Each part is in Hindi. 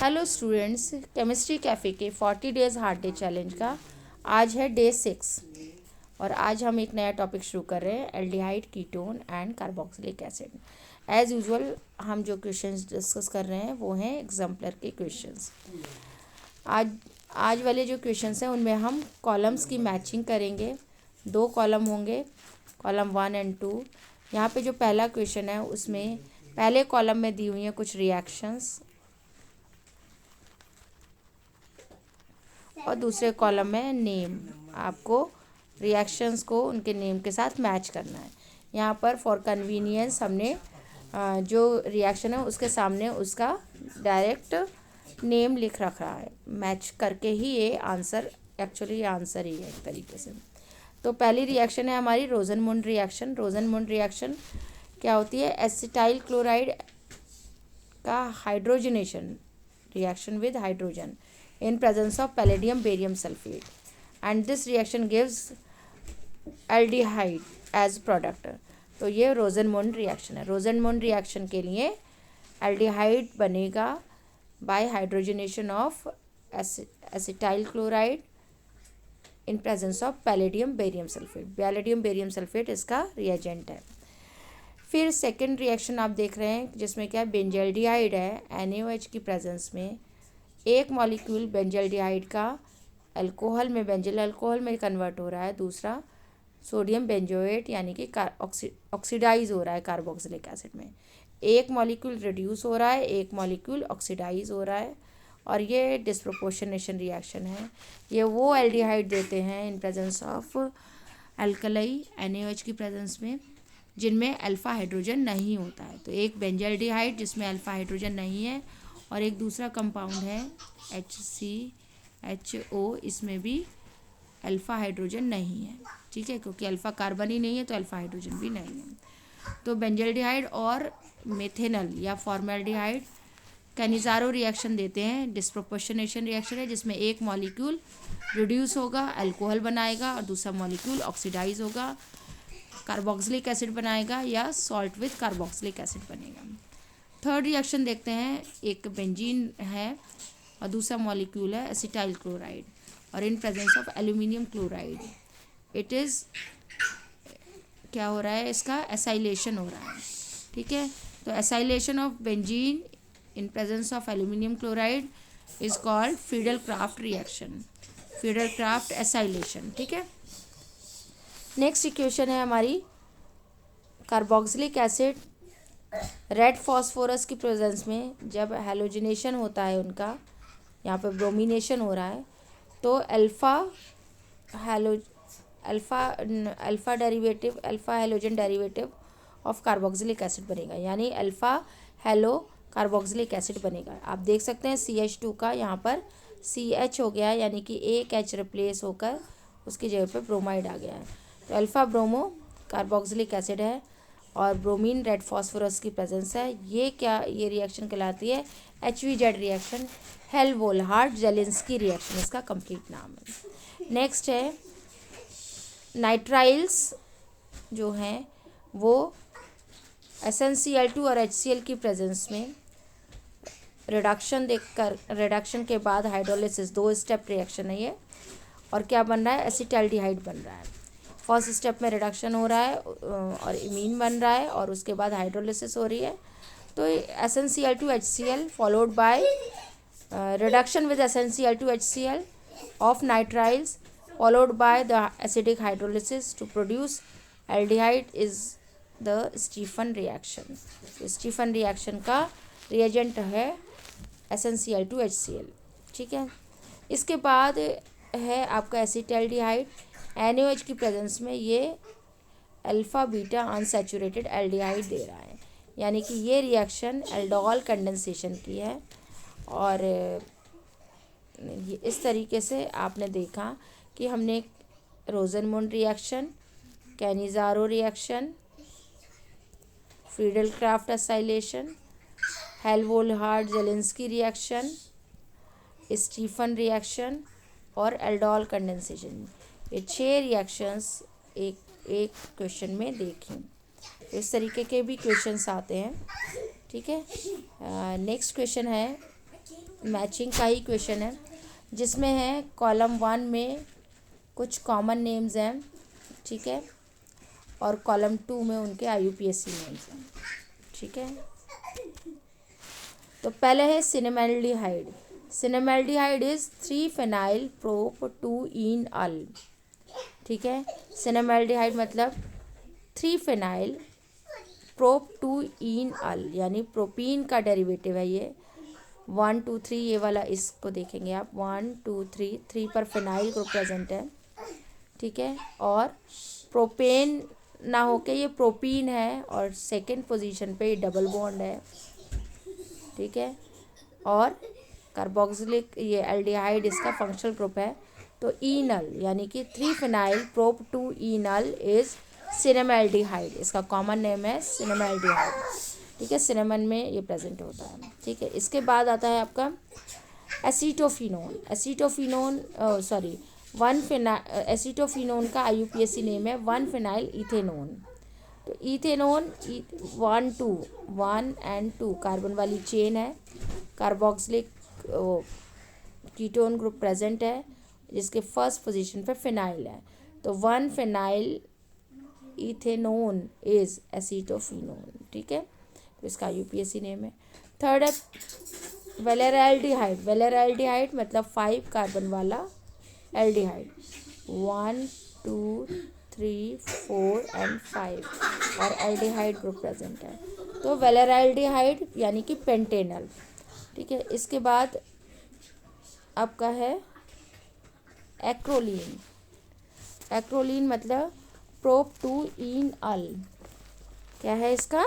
हेलो स्टूडेंट्स, केमिस्ट्री कैफ़े के 40 डेज़ हार्ड डे चैलेंज का आज है डे 6 और आज हम एक नया टॉपिक शुरू कर रहे हैं, aldehyde, ketone and carboxylic acid. As usual हम जो क्वेश्चंस डिस्कस कर रहे हैं वो हैं एग्जाम्पलर के क्वेश्चंस। आज वाले जो क्वेश्चंस हैं उनमें हम कॉलम्स की मैचिंग करेंगे। 2 कॉलम होंगे, कॉलम 1 एंड 2। यहाँ पे जो पहला क्वेश्चन है उसमें पहले कॉलम में दी हुई हैं कुछ रिएक्शंस और दूसरे कॉलम में नेम। आपको रिएक्शंस को उनके नेम के साथ मैच करना है। यहाँ पर फॉर कन्वीनियंस हमने जो रिएक्शन है उसके सामने उसका डायरेक्ट नेम लिख रखा है। मैच करके ही ये आंसर, एक्चुअली ये आंसर ही है एक तरीके से। तो पहली रिएक्शन है हमारी रोजनमुंड रिएक्शन। रोजनमुंड रिएक्शन क्या होती है? एसिटाइल क्लोराइड का hydrogenation, reaction with hydrogen in presence of palladium barium sulfate, and this reaction gives aldehyde as product। तो ये रोजनमुंड रिएक्शन है। रोजनमुंड रिएक्शन के लिए एल्डिहाइड बनेगा by hydrogenation of acetyl chloride in presence of palladium barium sulphate. Palladium barium sulphate इसका रिएजेंट है। फिर सेकेंड रिएक्शन आप देख रहे हैं जिसमें क्या बेंजल्डिहाइड है। NaOH की प्रेजेंस में एक मॉलिक्यूल बेंजल्डिहाइड का अल्कोहल में, बेंजल अल्कोहल में कन्वर्ट हो रहा है, दूसरा सोडियम बेंजोएट यानी कि ऑक्सीडाइज हो रहा है कार्बोक्सिलिक एसिड में। एक मॉलिक्यूल रिड्यूस हो रहा है, एक मॉलिक्यूल ऑक्सीडाइज हो रहा है, और ये डिस्प्रोपोर्शनेशन रिएक्शन है। ये वो एल्डिहाइड देते हैं इन प्रेजेंस ऑफ अल्कली NaOH की प्रेजेंस में जिनमें अल्फ़ा हाइड्रोजन नहीं होता है। तो एक बेंजल्डिहाइड जिसमें अल्फ़ा हाइड्रोजन नहीं है और एक दूसरा कंपाउंड है HCHO, इसमें भी अल्फ़ा हाइड्रोजन नहीं है। ठीक है, क्योंकि अल्फ़ा कार्बन ही नहीं है तो अल्फ़ा हाइड्रोजन भी नहीं है। तो बेंजल्डिहाइड और मेथेनल या फॉर्मेल्डिहाइड कैनिज़ारो रिएक्शन देते हैं। डिस्प्रोपोर्शनेशन रिएक्शन है जिसमें एक मॉलिक्यूल रिड्यूस होगा, अल्कोहल बनाएगा, और दूसरा मॉलिक्यूल ऑक्सीडाइज होगा, कार्बोक्सिलिक एसिड बनाएगा या सॉल्ट विद कार्बोक्सिलिक एसिड बनेगा। थर्ड रिएक्शन देखते हैं, एक बेंजीन है और दूसरा मॉलिक्यूल है एसिटाइल क्लोराइड, और इन presence of aluminium chloride it is क्या हो रहा है, इसका एसाइलेशन हो रहा है। ठीक है, तो acylation of benzene in presence of aluminium chloride is called Friedel craft reaction, Friedel Crafts acylation. ठीक है, नेक्स्ट इक्वेशन है हमारी कार्बोक्सिलिक एसिड रेड फॉस्फोरस की प्रेजेंस में जब हैलोजिनेशन होता है उनका, यहाँ पे ब्रोमिनेशन हो रहा है, तो alpha halogen derivative of carboxylic acid बनेगा, यानी अल्फ़ा हेलो कार्बोक्सिलिक एसिड बनेगा। आप देख सकते हैं CH2 का यहाँ पर CH हो गया, यानी कि एक H रिप्लेस होकर उसकी जगह पे ब्रोमाइड आ गया है। तो अल्फ़ा ब्रोमो कार्बोक्सिलिक एसिड है और ब्रोमीन रेड फॉस्फोरस की प्रेजेंस है। ये रिएक्शन कहलाती है HVZ रिएक्शन, हेल्वोल्हार्ड जेलिंस्की रिएक्शन इसका कंप्लीट नाम है। नेक्स्ट है नाइट्राइल्स जो हैं वो SnCl2 और HCl की प्रेजेंस में रिडक्शन के बाद हाइड्रोलिसिस, 2 स्टेप रिएक्शन है ये, और क्या बन रहा है, एसिटाल्डिहाइड बन रहा है। फर्स्ट स्टेप में रिडक्शन हो रहा है और इमीन बन रहा है, और उसके बाद हाइड्रोलिसिस हो रही है। तो SnCl2 HCl followed by reduction with SnCl2 HCl of nitriles followed by the acidic hydrolysis to produce aldehyde is the Stephen reaction. Stephen reaction का रिएजेंट है SnCl2 HCl। ठीक है, इसके बाद है आपका एसिटाल्डिहाइड। NaOH की प्रेजेंस में ये अल्फ़ा बीटा अनसैचुरेटेड एल्डिहाइड दे रहा है, यानी कि ये रिएक्शन एल्डोहल कंडेंसेशन की है। और ये इस तरीके से आपने देखा कि हमने Rosenmund reaction, Cannizzaro reaction, Friedel Crafts acylation, Hell Volhard Zelinsky reaction, Stephen reaction और एल्डोहल कंडेंसेशन, ये 6 रिएक्शंस एक क्वेश्चन में देखें। इस तरीके के भी क्वेश्चंस आते हैं। ठीक है, नेक्स्ट क्वेश्चन है मैचिंग का ही क्वेश्चन है, जिसमें है कॉलम 1 में कुछ कॉमन नेम्स हैं, ठीक है, और कॉलम 2 में उनके IUPAC नेम्स हैं, ठीक है। तो पहले है सिनेमैल्डिहाइड। सिनेमैल्डिहाइड इज 3-फेनाइल प्रोप 2-ईन-अल, ठीक है। सिनेमैल्डिहाइड मतलब 3-फेनाइल प्रोप 2-ईन-अल, यानी प्रोपीन का डेरिवेटिव है ये। 1 2 3 ये वाला, इसको देखेंगे आप, 1 2 3, 3 पर फिनाइल ग्रुप प्रेजेंट है, ठीक है। और प्रोपेन ना होके ये प्रोपीन है, और सेकंड पोजीशन पे ये डबल बॉन्ड है, ठीक है। और कार्बोक्सिलिक ये एल्डिहाइड इसका फंक्शनल ग्रुप है। तो ईनल यानी कि 3-फेनाइल प्रोप 2-ईनल इज सिनेमैल्डिहाइड, इसका कॉमन नेम है सिनेमैल्डिहाइड, ठीक है। सिनेमन में ये प्रेजेंट होता है, ठीक है। इसके बाद आता है आपका एसीटोफिनोन। एसीटोफिनोन सॉरी एसीटोफिनोन का IUPAC नेम है 1-फेनाइल इथेनोन। तो इथेनोन 1 and 2 कार्बन वाली चेन है, कार्बोक्सिलिक कीटोन ग्रुप प्रेजेंट है, जिसके फर्स्ट पोजीशन पे फिनाइल है। तो 1-फेनाइल इथेनोन इज एसीटोफिनोन, ठीक है। तो इसका IUPAC नेम है। थर्ड है वेलेराल्डिहाइड। वेलेराल्डिहाइड मतलब 5 कार्बन वाला एल्डिहाइड, 1 2 3 4 and 5, और एल्डिहाइड ग्रुप प्रेजेंट है। तो वेलेराल्डिहाइड यानी कि पेंटेनल, ठीक है। इसके बाद आपका है एक्रोलीन। एक्रोलीन मतलब प्रोप 2-ईन-अल, क्या है इसका,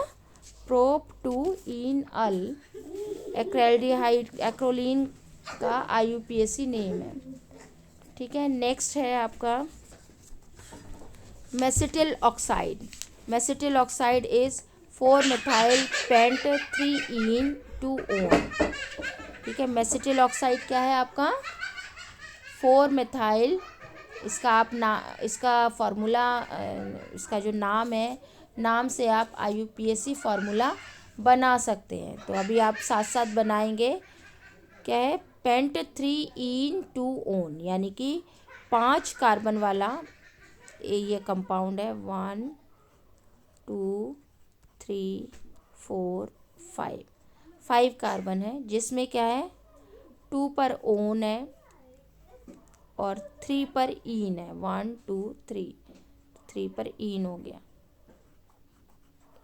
प्रोप 2-ईन-अल एक्रेल्डिहाइड, एक्रोलीन का IUPAC नेम है, ठीक है। नेक्स्ट है आपका mesityl oxide. Mesityl oxide is 4-मेथाइल पेंट 3-ईन-2-ओन, ठीक है। मेसिटिल ऑक्साइड क्या है आपका, 4-मेथाइल, इसका आप इसका फार्मूला, इसका जो नाम है, नाम से आप IUPAC फार्मूला बना सकते हैं। तो अभी आप साथ साथ बनाएंगे, क्या है, पेंट 3-ईन-2-ओन, यानी कि 5 कार्बन वाला ये कंपाउंड है, 1 2 3 4 5 कार्बन है, जिसमें क्या है, 2 पर ओन है और 3 पर ईन है, 1 2 3 पर ईन हो गया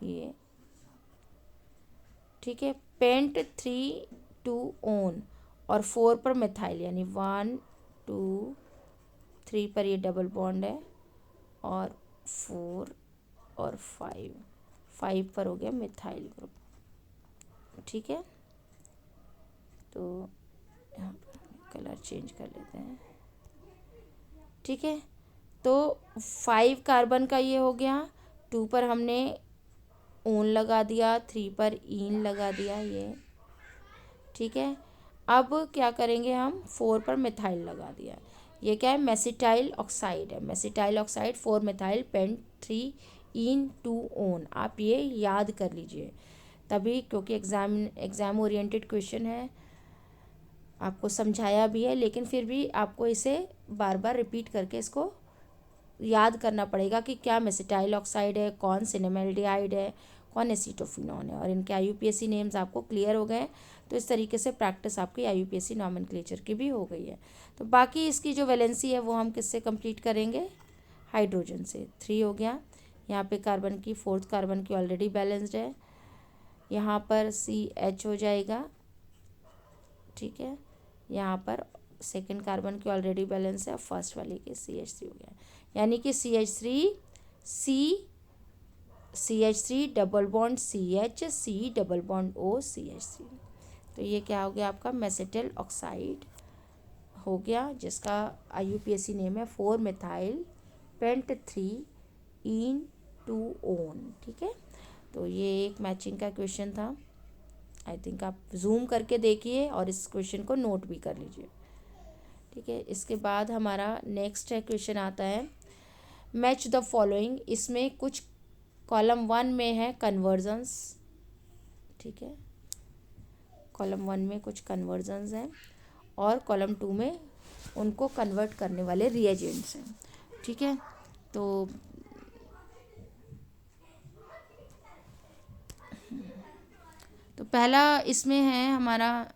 ये, ठीक है। पेंट 3-2-ओन और 4 पर मिथाइल, यानी 1 2 3 पर ये डबल बॉन्ड है, और 4 और 5 पर हो गया मिथाइल ग्रुप, ठीक है। तो यहाँ पर कलर चेंज कर लेते हैं, ठीक है। तो 5 कार्बन का ये हो गया, 2 पर हमने ओन लगा दिया, 3 पर ईन लगा दिया ये, ठीक है। अब क्या करेंगे हम, 4 पर मिथाइल लगा दिया, ये क्या है, मेसिटाइल ऑक्साइड है। मेसिटाइल ऑक्साइड 4-मेथाइल पेंट 3-ईन-2-ओन, आप ये याद कर लीजिए तभी, क्योंकि एग्ज़ाम ओरिएंटेड क्वेश्चन है, आपको समझाया भी है, लेकिन फिर भी आपको इसे बार बार रिपीट करके इसको याद करना पड़ेगा कि क्या मेसिटाइल ऑक्साइड है, कौन सिनेमैल्डिहाइड है, कौन एसीटोफिनोन है, और इनके IUPAC नेम्स आपको क्लियर हो गए। तो इस तरीके से प्रैक्टिस आपकी IUPAC नॉमेनक्लेचर की भी हो गई है। तो बाकी इसकी जो वैलेंसी है वो हम किससे कंप्लीट करेंगे, हाइड्रोजन से। 3 हो गया, यहाँ पे कार्बन की 4th कार्बन की ऑलरेडी बैलेंस्ड है, यहाँ पर CH हो जाएगा, ठीक है। यहाँ पर 2nd कार्बन की ऑलरेडी बैलेंस है, फर्स्ट वाले के CH3 हो गया, यानी कि CH3 double bond CH, C double bond O CH3। तो ये क्या हो गया आपका, मेसिटिल ऑक्साइड हो गया, जिसका IUPAC नेम है 4-मेथाइल पेंट 3-ईन-2-ओन, ठीक है। तो ये एक मैचिंग का क्वेश्चन था, आई थिंक आप जूम करके देखिए और इस क्वेश्चन को नोट भी कर लीजिए, ठीक है। इसके बाद हमारा नेक्स्ट है क्वेश्चन आता है मैच द फॉलोइंग। इसमें कुछ कॉलम 1 में है कन्वर्जन्स, ठीक है, कॉलम 1 में कुछ कन्वर्जन्स हैं और कॉलम 2 में उनको कन्वर्ट करने वाले रिएजेंट्स हैं। ठीक है, तो पहला इसमें है हमारा,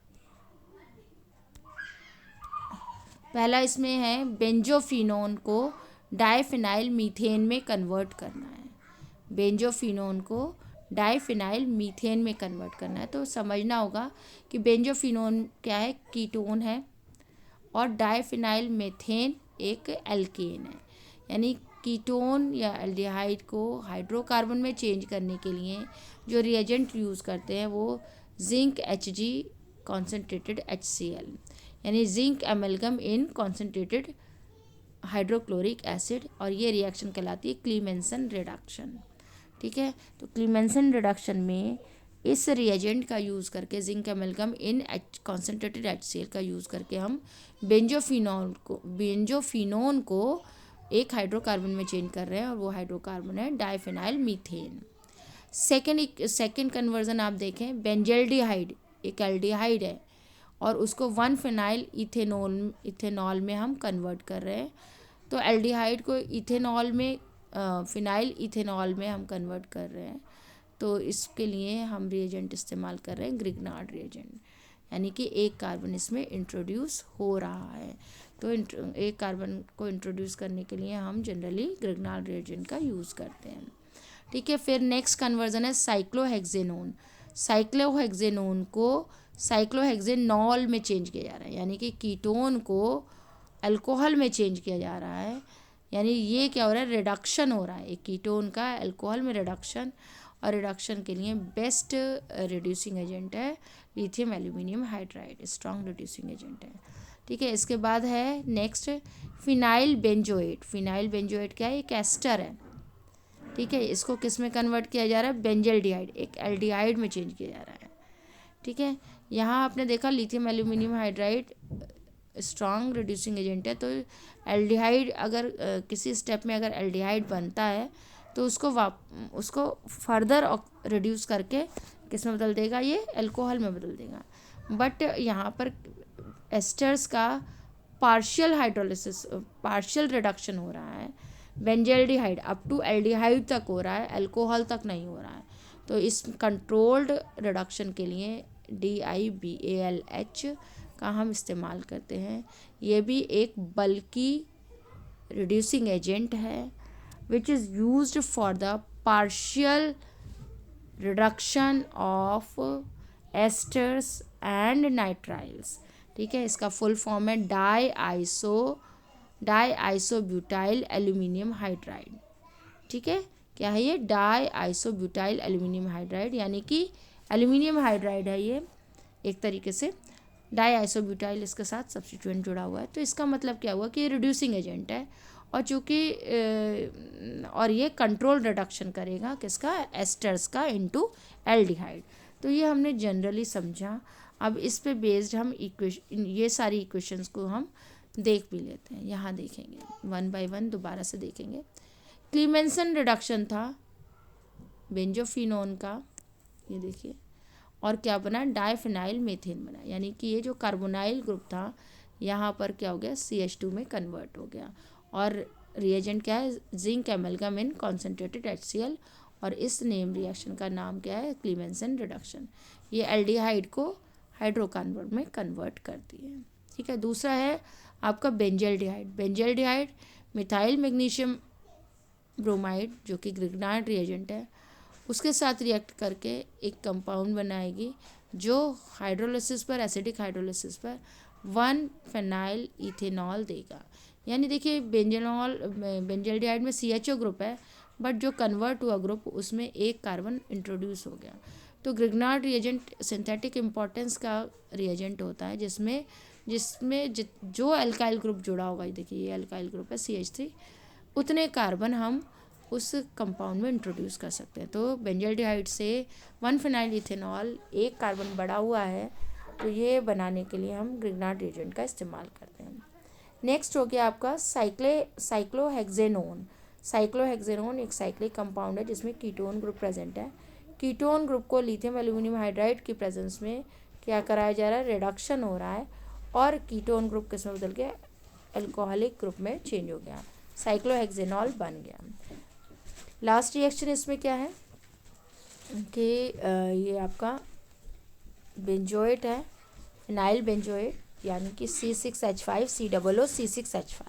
पहला इसमें है बेंजोफिनोन को डाइफिनाइल मीथेन में कन्वर्ट करना है। बेंजोफिनोन को डाइफिनाइल मीथेन में कन्वर्ट करना है। तो समझना होगा कि बेंजोफिनोन क्या है, कीटोन है, और डाइफिनाइल मीथेन एक एल्केन है। यानी कीटोन या एल्डिहाइड को हाइड्रोकार्बन में चेंज करने के लिए जो रिएजेंट यूज़ करते हैं वो जिंक Hg कॉन्सेंट्रेटेड HCl, यानी जिंक एमलगम इन कॉन्सेंट्रेटेड हाइड्रोक्लोरिक एसिड, और ये रिएक्शन कहलाती है क्लीमेंसन रिडक्शन। ठीक है, तो क्लीमेंसन रिडक्शन में इस रिएजेंट का यूज़ करके जिंक एमलगम इन कॉन्सेंट्रेटेड HCl का यूज़ करके हम बेंजोफिनोन को एक हाइड्रोकार्बन में चेंज कर रहे हैं, और वो हाइड्रोकार्बन है डाइफिनाइल मीथेन। सेकेंड कन्वर्जन आप देखें, बेंजल्डिहाइड एक एल्डिहाइड है और उसको 1-फिनाइल इथेनॉल में हम कन्वर्ट कर रहे हैं। तो एल्डिहाइड को इथेनॉल में फिनाइल इथेनॉल में हम कन्वर्ट कर रहे हैं। तो इसके लिए हम रिएजेंट इस्तेमाल कर रहे हैं ग्रिग्नार्ड रिएजेंट, यानी कि एक कार्बन इसमें इंट्रोड्यूस हो रहा है। तो एक कार्बन को इंट्रोड्यूस करने के लिए हम जनरली ग्रिग्नार्ड रिएजेंट का यूज़ करते हैं। ठीक है, फिर नेक्स्ट कन्वर्जन है साइक्लोहेक्सेनोन। साइक्लोहेक्सेनोन को साइक्लोहेक्सेनॉल में चेंज किया जा रहा है, यानी कि कीटोन को अल्कोहल में चेंज किया जा रहा है। यानी ये क्या हो रहा है, रिडक्शन हो रहा है, एक कीटोन का अल्कोहल में रिडक्शन, और रिडक्शन के लिए बेस्ट रिड्यूसिंग एजेंट है lithium aluminium hydride, strong reducing agent है। ठीक है, इसके बाद है next phenyl benzoate. Phenyl benzoate क्या है, एक एस्टर है। ठीक है, इसको किस में कन्वर्ट किया जा रहा है, बेंजल्डिहाइड एक एल्डिहाइड में चेंज किया जा रहा है। ठीक है, यहाँ आपने देखा lithium aluminium hydride strong reducing agent है। तो एल्डिहाइड अगर किसी स्टेप में अगर एल्डिहाइड बनता है तो उसको फर्दर रिड्यूस करके किस में बदल देगा, ये अल्कोहल में बदल देगा। बट यहाँ पर एस्टर्स का पार्शियल रिडक्शन हो रहा है। बेंजल्डिहाइड अप टू एल्डिहाइड तक हो रहा है, अल्कोहल तक नहीं हो रहा है। तो इस कंट्रोल्ड रिडक्शन के लिए DIBALH का हम इस्तेमाल करते हैं। ये भी एक बल्कि रिड्यूसिंग एजेंट है which is used for the partial reduction of esters and nitriles. ठीक है, इसका फुल फॉर्म है डाईआइसोब्यूटाइल एल्यूमिनियम हाइड्राइड। ठीक है, क्या है ये, डाईआइसोब्यूटाइल एल्यूमिनियम हाइड्राइड, यानी कि एल्यूमिनियम हाइड्राइड है ये एक तरीके से, डाईआइसोब्यूटाइल इसके साथ सब्स्टिट्यूएंट जुड़ा हुआ है। तो इसका मतलब क्या हुआ कि ये रिड्यूसिंग एजेंट है, और चूँकि और ये कंट्रोल रिडक्शन करेगा किसका, एस्टर्स का इनटू एल्डिहाइड। तो ये हमने जनरली समझा। अब इस पे बेस्ड हम ये सारी इक्वेशंस को हम देख भी लेते हैं। यहाँ देखेंगे 1 बाय 1 दोबारा से देखेंगे। क्लीमेंसन रिडक्शन था बेंजोफिनोन का, ये देखिए, और क्या बना, डाइफिनाइल मीथेन बना, यानी कि ये जो कार्बोनाइल ग्रुप था यहाँ पर क्या हो गया, CH2 में कन्वर्ट हो गया। और रिएजेंट क्या है, जिंक एमलगम इन कॉन्सेंट्रेटेड HCl, और इस नेम रिएक्शन का नाम क्या है, क्लीमेंसन रिडक्शन। ये एल्डिहाइड को हाइड्रोकार्बन में कन्वर्ट करती है। ठीक है, दूसरा है आपका benzaldehyde. Benzaldehyde methyl magnesium bromide जो कि ग्रिग्नार्ड रिएजेंट है, उसके साथ रिएक्ट करके एक कंपाउंड बनाएगी जो हाइड्रोलिसिस पर, एसिडिक हाइड्रोलिसिस पर 1-फेनाइल इथेनॉल देगा। यानी देखिए बेंजल्डिहाइड में CHO ग्रुप है, बट जो कन्वर्ट हुआ ग्रुप उसमें एक कार्बन इंट्रोड्यूस हो गया। तो ग्रिग्नार्ड रिएजेंट सिंथेटिक इम्पोर्टेंस का रिएजेंट होता है जिसमें जो अल्काइल ग्रुप जुड़ा होगा, देखिए ये अल्काइल ग्रुप है CH3, उतने कार्बन हम उस कंपाउंड में इंट्रोड्यूस कर सकते हैं। तो बेंजल्डिहाइड से 1-फेनाइल इथेनॉल एक कार्बन बढ़ा हुआ है, तो ये बनाने के लिए हम ग्रिग्नार्ड रिएजेंट का इस्तेमाल करते हैं। नेक्स्ट हो गया आपका साइक्लोहेक्सेनोन। साइक्लोहेक्सेनोन एक साइक्लिक कंपाउंड है जिसमें कीटोन ग्रुप प्रेजेंट है। कीटोन ग्रुप को लिथियम एल्यूमिनियम हाइड्राइड की प्रेजेंस में क्या कराया जा रहा है, रिडक्शन हो रहा है और कीटोन ग्रुप किस में बदल के अल्कोहलिक ग्रुप में चेंज हो गया, साइक्लोहेक्सेनॉल बन गया। लास्ट रिएक्शन इसमें क्या है कि ये आपका बेंजोएट है, फिनाइल बेंजोएट, यानी कि C6H5 COO C6H5,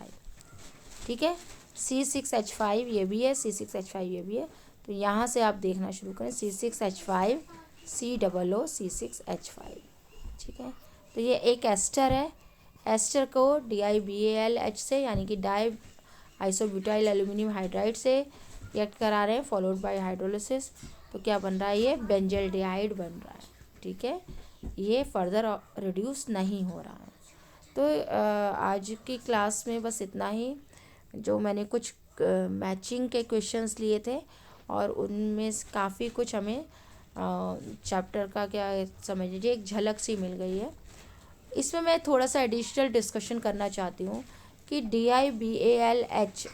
ठीक है। C6H5 ये भी है, C6H5 ये भी है। तो यहाँ से आप देखना शुरू करें, C6H5 COO C6H5, ठीक है। तो ये एक एस्टर है, एस्टर को DiBALH से यानी कि डाई आइसोब्यूटाइल एल्यूमिनियम हाइड्राइड से रिएक्ट करा रहे हैं, फॉलोड बाय हाइड्रोलिसिस। तो क्या बन रहा है, ये बेंजल्डिहाइड बन रहा है, ठीक है। ये फर्दर रिड्यूस नहीं हो रहा है। तो आज की क्लास में बस इतना ही। जो मैंने कुछ मैचिंग के क्वेश्चंस लिए थे और उनमें काफ़ी कुछ हमें चैप्टर का क्या समझ लीजिए एक झलक सी मिल गई है। इसमें मैं थोड़ा सा एडिशनल डिस्कशन करना चाहती हूँ कि DiBALH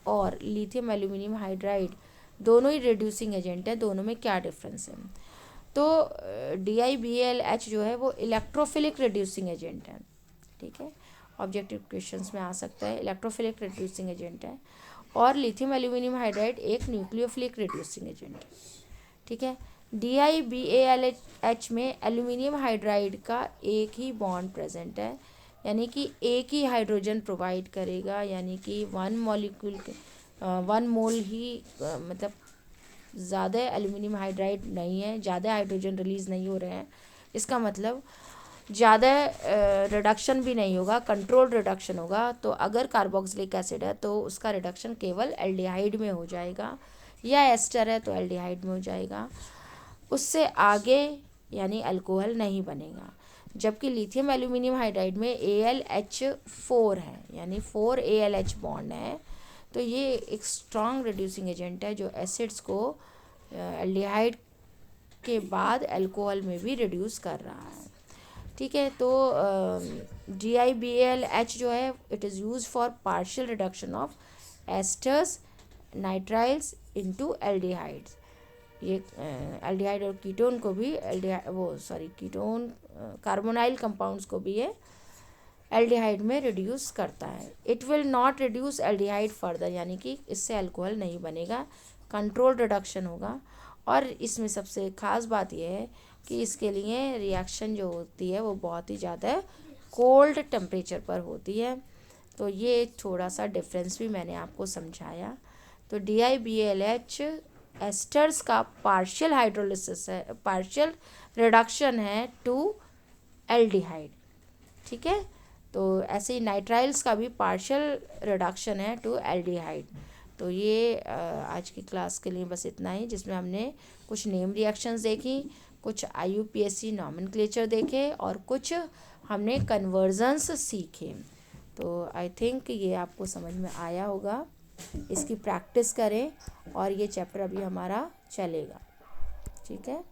और लिथियम एल्यूमिनियम हाइड्राइड दोनों ही रिड्यूसिंग एजेंट है, दोनों में क्या डिफरेंस है। तो DiBALH जो है वो इलेक्ट्रोफिलिक रिड्यूसिंग एजेंट है, ठीक है, ऑब्जेक्टिव क्वेश्चंस में आ सकता है, इलेक्ट्रोफिलिक रिड्यूसिंग एजेंट है। और लिथियम एल्यूमिनियम हाइड्राइड एक न्यूक्लियोफिलिक रिड्यूसिंग एजेंट है, ठीक है। DiBALH में एल्यूमिनियम हाइड्राइड का एक ही बॉन्ड प्रेजेंट है, यानी कि एक ही हाइड्रोजन प्रोवाइड करेगा, यानी कि 1 मोल ही मतलब ज़्यादा एल्यूमिनियम हाइड्राइड नहीं है, ज़्यादा हाइड्रोजन रिलीज़ नहीं हो रहे हैं। इसका मतलब ज़्यादा रिडक्शन भी नहीं होगा, कंट्रोल रिडक्शन होगा। तो अगर कार्बोक्सिलिक एसिड है तो उसका रिडक्शन केवल एल्डिहाइड में हो जाएगा, या एस्टर है तो एल्डिहाइड में हो जाएगा, उससे आगे यानी अल्कोहल नहीं बनेगा। जबकि लिथियम एल्यूमिनियम हाइड्राइड में ALH4 है, यानी 4 ALH बॉन्ड है। तो ये एक स्ट्रॉन्ग रिड्यूसिंग एजेंट है जो एसिड्स को एल्डिहाइड के बाद अल्कोहल में भी रिड्यूस कर रहा है, ठीक है। तो DiBALH जो है it is use for partial reduction of esters nitriles into aldehydes. ये एल्डिहाइड और कीटोन को भी कीटोन कार्बोनाइल कंपाउंड्स को भी ये एल्डिहाइड में रिड्यूस करता है। It will not reduce aldehyde further, यानी कि इससे अल्कोहल नहीं बनेगा, कंट्रोल रिडक्शन होगा। और इसमें सबसे ख़ास बात यह है कि इसके लिए रिएक्शन जो होती है वो बहुत ही ज़्यादा कोल्ड टेम्परेचर पर होती है। तो ये थोड़ा सा डिफरेंस भी मैंने आपको समझाया। तो DiBALH एस्टर्स का पार्शियल हाइड्रोलिसिस है, पार्शियल रिडक्शन है टू एल्डिहाइड, ठीक है। तो ऐसे ही नाइट्राइल्स का भी पार्शियल रिडक्शन है टू एल्डिहाइड। तो ये आज की क्लास के लिए बस इतना ही, जिसमें हमने कुछ नेम रिएक्शंस देखी, कुछ IUPAC नॉमेनक्लेचर देखे और कुछ हमने कन्वर्जन्स सीखे। तो आई थिंक ये आपको समझ में आया होगा। इसकी प्रैक्टिस करें और ये चैप्टर अभी हमारा चलेगा, ठीक है।